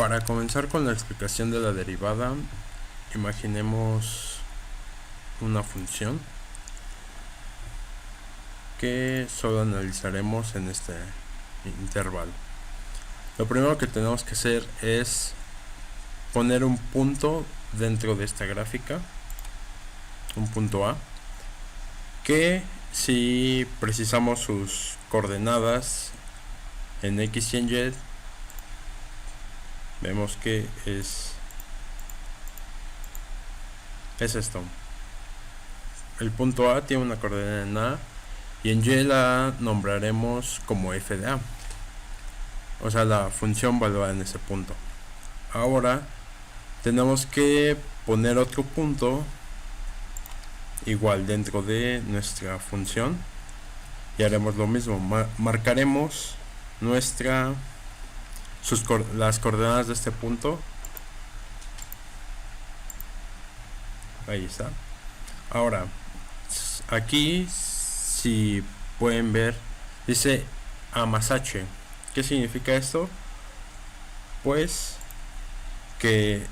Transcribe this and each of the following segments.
Para comenzar con la explicación de la derivada, imaginemos una función que solo analizaremos en este intervalo. Lo primero que tenemos que hacer es poner un punto dentro de esta gráfica, un punto A, que si precisamos sus coordenadas en X y en Y, vemos que es esto. El punto A tiene una coordenada en A y en Y la nombraremos como f de A, o sea, la función valuada en ese punto. Ahora tenemos que poner otro punto igual dentro de nuestra función y haremos lo mismo. Marcaremos las coordenadas de este punto. Ahí está. Ahora aquí, si pueden ver, dice A más H. ¿Qué significa esto? Pues que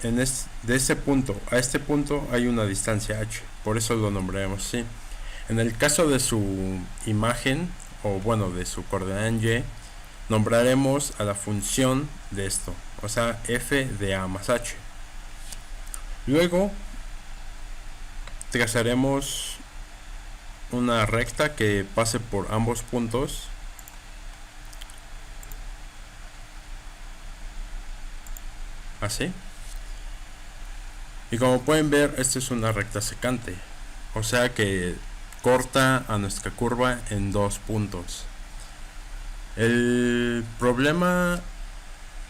de este punto a este punto hay una distancia h, por eso lo nombraremos así. En el caso de su imagen, o bueno, de su coordenada en y, nombraremos a la función de esto, o sea, f de a más h. Luego trazaremos una recta que pase por ambos puntos, así. Y como pueden ver, esta es una recta secante, o sea que corta a nuestra curva en dos puntos. El problema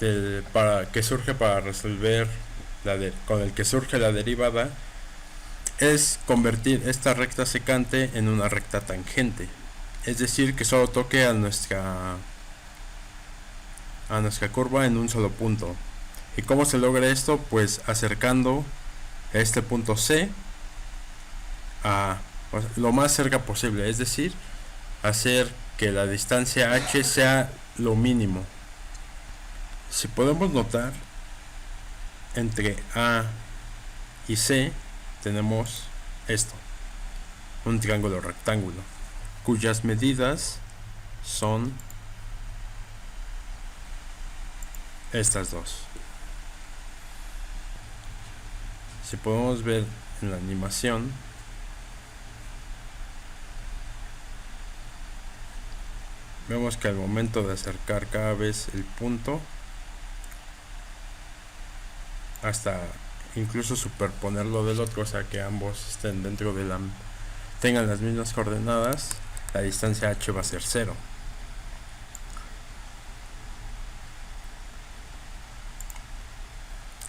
que surge para resolver con el que surge la derivada es convertir esta recta secante en una recta tangente, es decir, que solo toque a nuestra curva en un solo punto. ¿Y cómo se logra esto? Pues acercando este punto C lo más cerca posible, es decir, hacer que la distancia h sea lo mínimo. Si podemos notar, entre A y C tenemos esto, un triángulo rectángulo cuyas medidas son estas dos. Si podemos ver en la animación, vemos que al momento de acercar cada vez el punto, hasta incluso superponerlo del otro, o sea que ambos estén dentro de tengan las mismas coordenadas, la distancia h va a ser 0.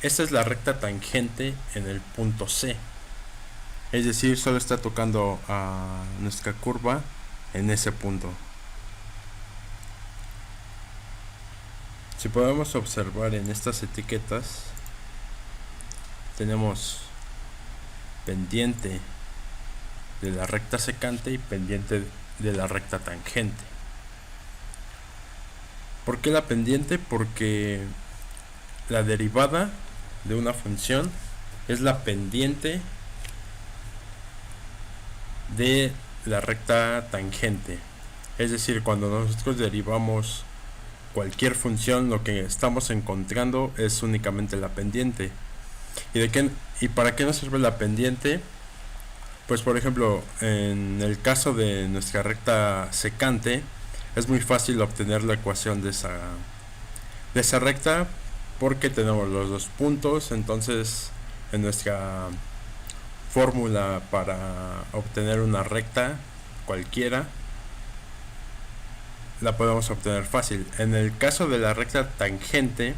Esta es la recta tangente en el punto C, es decir, solo está tocando a nuestra curva en ese punto. Si podemos observar en estas etiquetas, tenemos pendiente de la recta secante y pendiente de la recta tangente. ¿Por qué la pendiente? Porque la derivada de una función es la pendiente de la recta tangente. Es decir, cuando nosotros derivamos cualquier función, lo que estamos encontrando es únicamente la pendiente. ¿Y para qué nos sirve la pendiente? Pues por ejemplo, en el caso de nuestra recta secante, es muy fácil obtener la ecuación de esa recta, porque tenemos los dos puntos. Entonces, en nuestra fórmula para obtener una recta cualquiera, la podemos obtener fácil. En el caso de la recta tangente,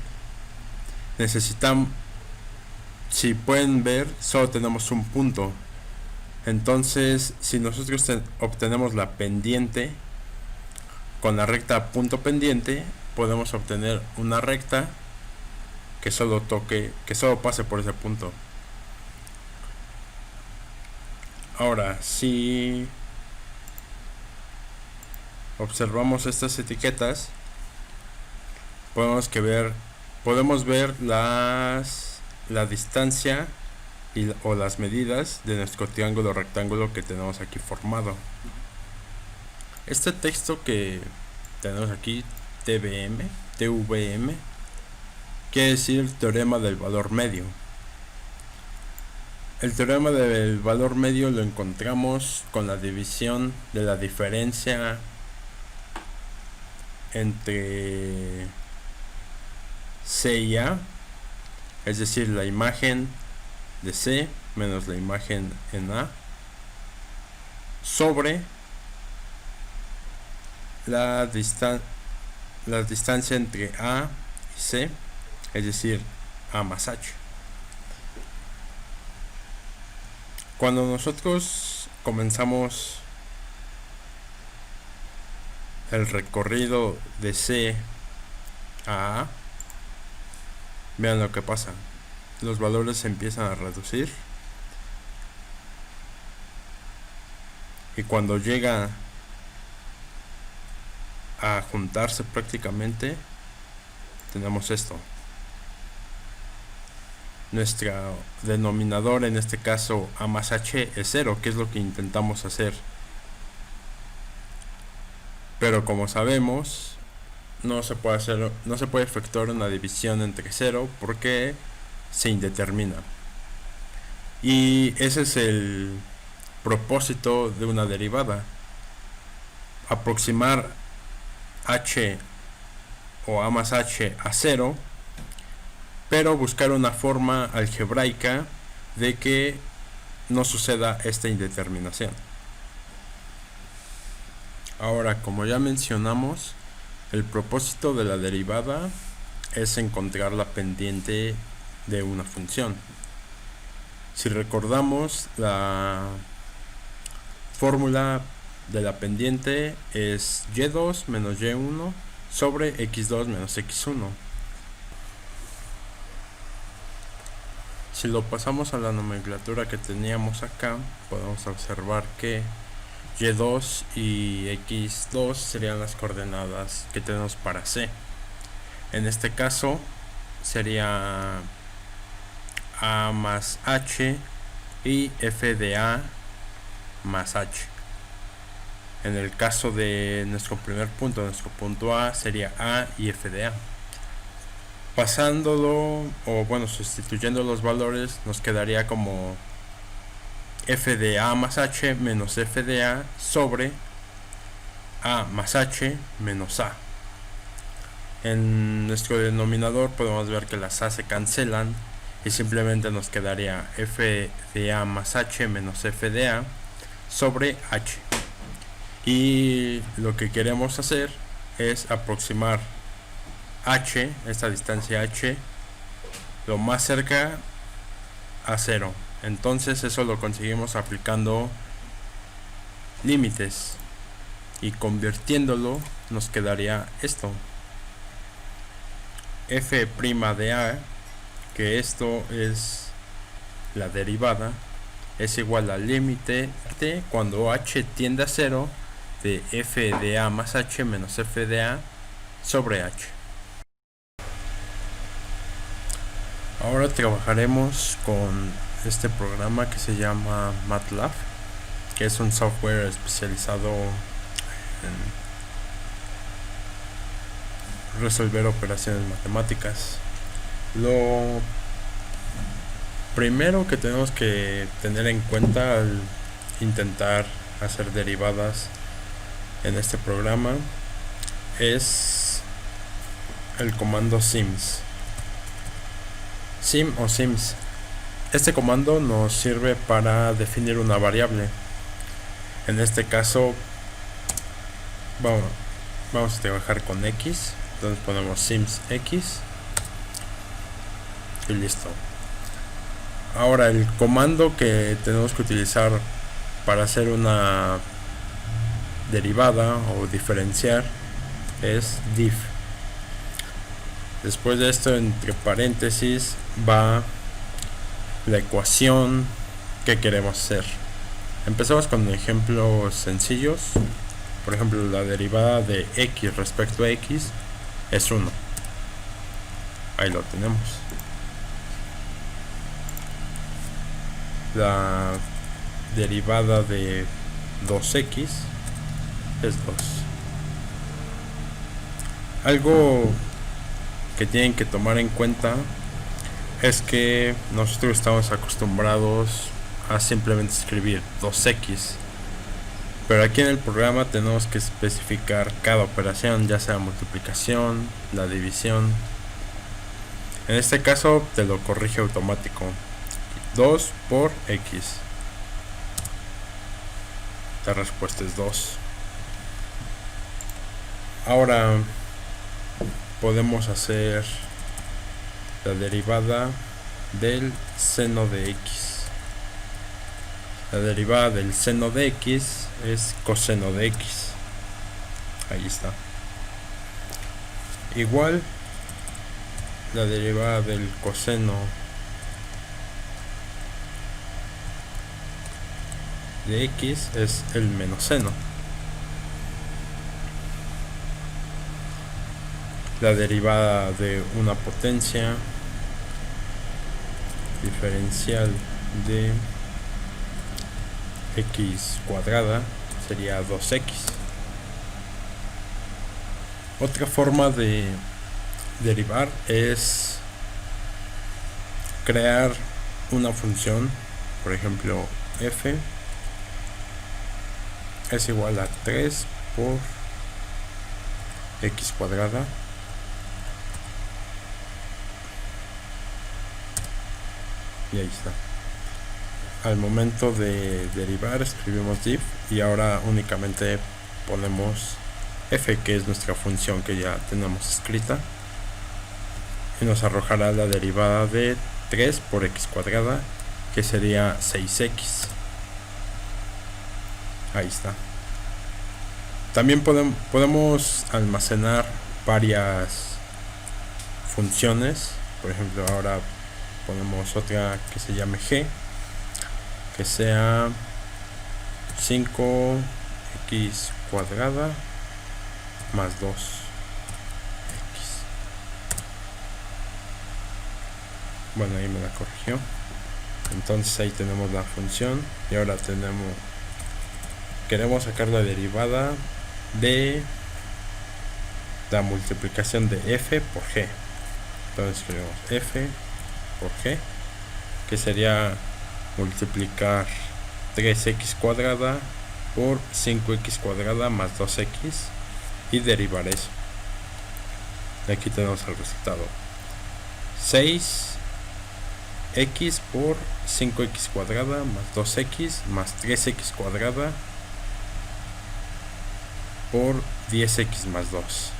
necesitamos, si pueden ver, solo tenemos un punto. Entonces, si nosotros obtenemos la pendiente con la recta punto pendiente, podemos obtener una recta que solo pase por ese punto. Ahora, si observamos estas etiquetas, podemos ver podemos ver la distancia o las medidas de nuestro triángulo rectángulo que tenemos aquí formado. Este texto que tenemos aquí, TVM, quiere decir teorema del valor medio. El teorema del valor medio lo encontramos con la división de la diferencia entre C y A, es decir, la imagen de C menos la imagen en A, sobre la distancia entre A y C, es decir, A más H. Cuando nosotros comenzamos el recorrido de C a A, vean lo que pasa. Los valores se empiezan a reducir y cuando llega a juntarse prácticamente, tenemos esto. Nuestro denominador, en este caso A más H, es 0, que es lo que intentamos hacer. Pero como sabemos, no se puede efectuar una división entre 0 porque se indetermina. Y ese es el propósito de una derivada: aproximar H o A más H a 0, pero buscar una forma algebraica de que no suceda esta indeterminación. Ahora, como ya mencionamos, el propósito de la derivada es encontrar la pendiente de una función. Si recordamos, la fórmula de la pendiente es y2 menos y1 sobre x2 menos x1. Si lo pasamos a la nomenclatura que teníamos acá, podemos observar que y2 y x2 serían las coordenadas que tenemos para C. En este caso sería A más H y f de A más H. En el caso de nuestro primer punto, nuestro punto A, sería A y f de A. Pasándolo, o bueno, sustituyendo los valores, nos quedaría como f de A más H menos f de A sobre A más H menos A. En nuestro denominador podemos ver que las A se cancelan y simplemente nos quedaría f de A más H menos f de A sobre H. Y lo que queremos hacer es aproximar H, esta distancia H, lo más cerca a 0. Entonces eso lo conseguimos aplicando límites, y convirtiéndolo nos quedaría esto: f' de A, que esto es la derivada, es igual al límite de cuando H tiende a 0 de f de A más H menos f de A sobre H. Ahora trabajaremos con este programa que se llama MATLAB, que es un software especializado en resolver operaciones matemáticas. Lo primero que tenemos que tener en cuenta al intentar hacer derivadas en este programa es el comando sims. Sim o sims. Este comando nos sirve para definir una variable. En este caso vamos a trabajar con x, entonces ponemos sims x y listo. Ahora el comando que tenemos que utilizar para hacer una derivada o diferenciar es diff. Después de esto, entre paréntesis, va la ecuación que queremos hacer. Empezamos con ejemplos sencillos. Por ejemplo, la derivada de x respecto a x es 1. Ahí lo tenemos. La derivada de 2x es 2. Algo que tienen que tomar en cuenta es que nosotros estamos acostumbrados a simplemente escribir 2x, pero aquí en el programa tenemos que especificar cada operación, ya sea multiplicación, la división. En este caso te lo corrige automático. 2 por x. La respuesta es 2. Ahora podemos hacer la derivada del seno de x. La derivada del seno de x es coseno de x. Ahí está. Igual la derivada del coseno de x es el menos seno. La derivada de una potencia diferencial de x cuadrada sería 2x. Otra forma de derivar es crear una función, por ejemplo f es igual a 3 por x cuadrada y ahí está. Al momento de derivar escribimos div y ahora únicamente ponemos f, que es nuestra función que ya tenemos escrita, y nos arrojará la derivada de 3 por x cuadrada, que sería 6x. Ahí está. También podemos almacenar varias funciones. Por ejemplo, ahora ponemos otra que se llame g, que sea 5x cuadrada más 2x. Bueno, ahí me la corrigió. Entonces ahí tenemos la función y ahora queremos sacar la derivada de la multiplicación de f por g. Entonces escribimos f por g, que sería multiplicar 3x cuadrada por 5x cuadrada más 2x y derivar eso. Y aquí tenemos el resultado: 6x por 5x cuadrada más 2x más 3x cuadrada por 10x más 2.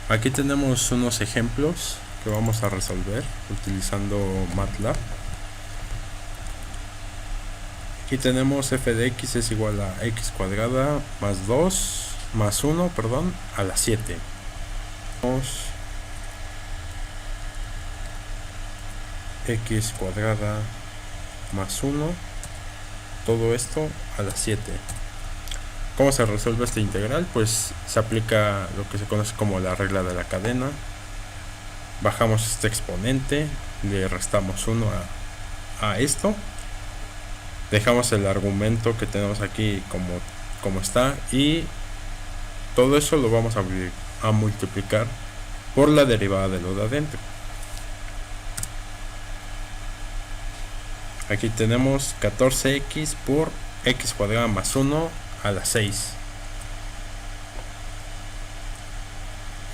Aquí tenemos unos ejemplos que vamos a resolver utilizando MATLAB. Aquí tenemos f de x es igual a x cuadrada más 2 más 1, perdón, a la 7. Tenemos x cuadrada más 1, todo esto a la 7. ¿Cómo se resuelve esta integral? Pues se aplica lo que se conoce como la regla de la cadena. Bajamos este exponente, le restamos 1 a esto, dejamos el argumento que tenemos aquí como está, y todo eso lo vamos a multiplicar por la derivada de lo de adentro. Aquí tenemos 14x por x cuadrada más 1 a la 6.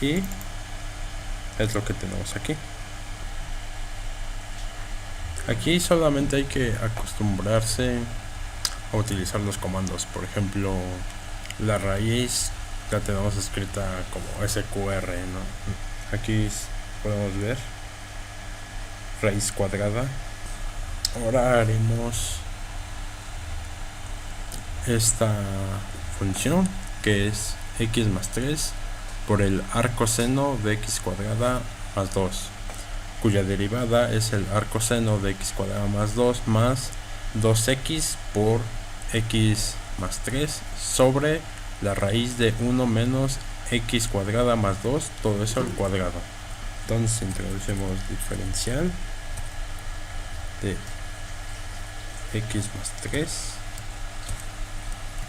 Y es lo que tenemos aquí. Aquí solamente hay que acostumbrarse a utilizar los comandos. Por ejemplo, la raíz la tenemos escrita como SQR, ¿no? Aquí podemos ver raíz cuadrada. Ahora haremos esta función, que es x más 3 por el arcoseno de x cuadrada más 2, cuya derivada es el arcoseno de x cuadrada más 2 más 2x por x más 3 sobre la raíz de 1 menos x cuadrada más 2, todo eso al cuadrado. Entonces introducimos diferencial de x más 3,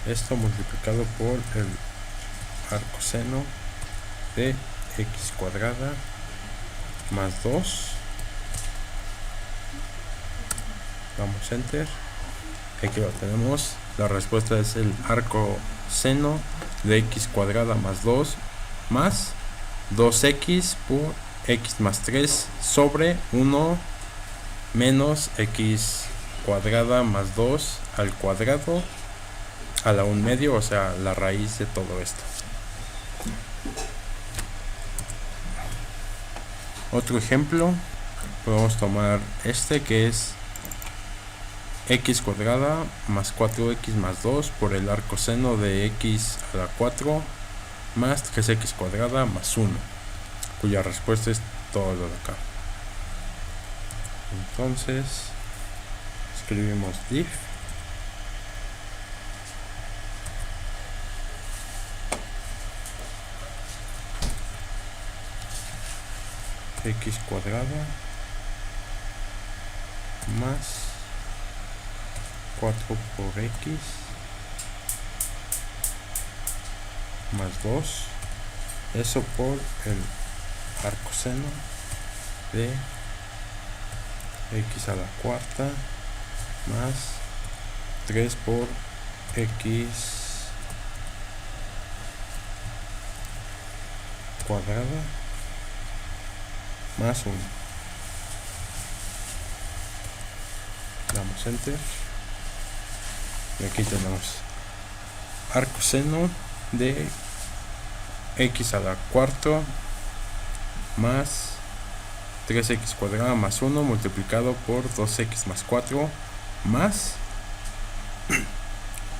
esto multiplicado por el arcoseno de x cuadrada más 2, damos enter, aquí lo tenemos, la respuesta es el arcoseno de x cuadrada más 2 más 2x por x más 3 sobre 1 menos x cuadrada más 2 al cuadrado a la 1 medio, o sea, la raíz de todo esto. Otro ejemplo, podemos tomar este que es x cuadrada más 4x más 2 por el arcoseno de x a la 4 más 3x cuadrada más 1, cuya respuesta es todo lo de acá. Entonces escribimos diff x cuadrada más 4 por x más 2, eso por el arcoseno de x a la cuarta más 3 por x cuadrada más 1. Damos enter y aquí tenemos arcoseno de x a la cuarta más 3x cuadrada más 1 multiplicado por 2x más 4 más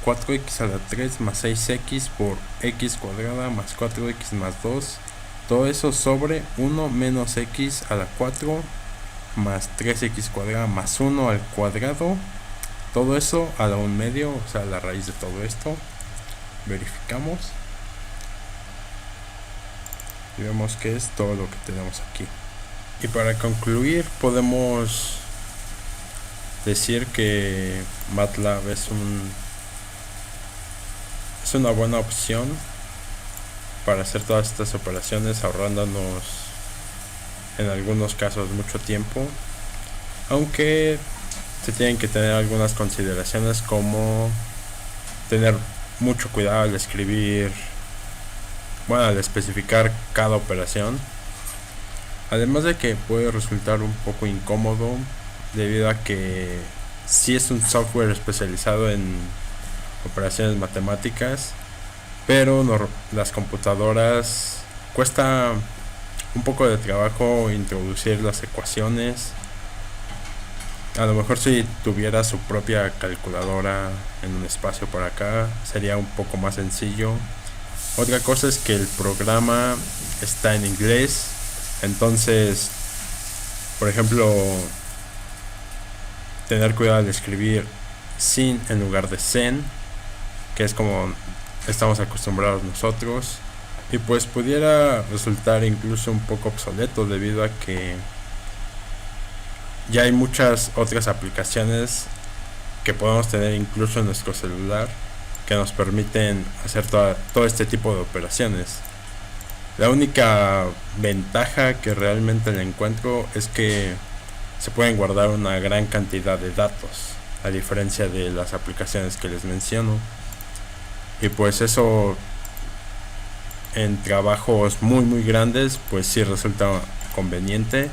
4x a la 3 más 6x por x cuadrada más 4x más 2, todo eso sobre 1 menos x a la 4 más 3x cuadrada más 1 al cuadrado, todo eso a la 1 medio, o sea, la raíz de todo esto. Verificamos y vemos que es todo lo que tenemos aquí. Y para concluir, podemos decir que MATLAB es una buena opción para hacer todas estas operaciones, ahorrándonos en algunos casos mucho tiempo, aunque se tienen que tener algunas consideraciones, como tener mucho cuidado al escribir, bueno, al especificar cada operación, además de que puede resultar un poco incómodo debido a que sí es un software especializado en operaciones matemáticas, pero las computadoras cuesta un poco de trabajo introducir las ecuaciones. A lo mejor si tuviera su propia calculadora en un espacio por acá sería un poco más sencillo. Otra cosa es que el programa está en inglés, entonces, por ejemplo, tener cuidado al escribir sin en lugar de sen, que es como estamos acostumbrados nosotros, y pues pudiera resultar incluso un poco obsoleto debido a que ya hay muchas otras aplicaciones que podemos tener incluso en nuestro celular que nos permiten hacer todo este tipo de operaciones. La única ventaja que realmente le encuentro es que se pueden guardar una gran cantidad de datos, a diferencia de las aplicaciones que les menciono, y pues eso en trabajos muy grandes pues sí resulta conveniente,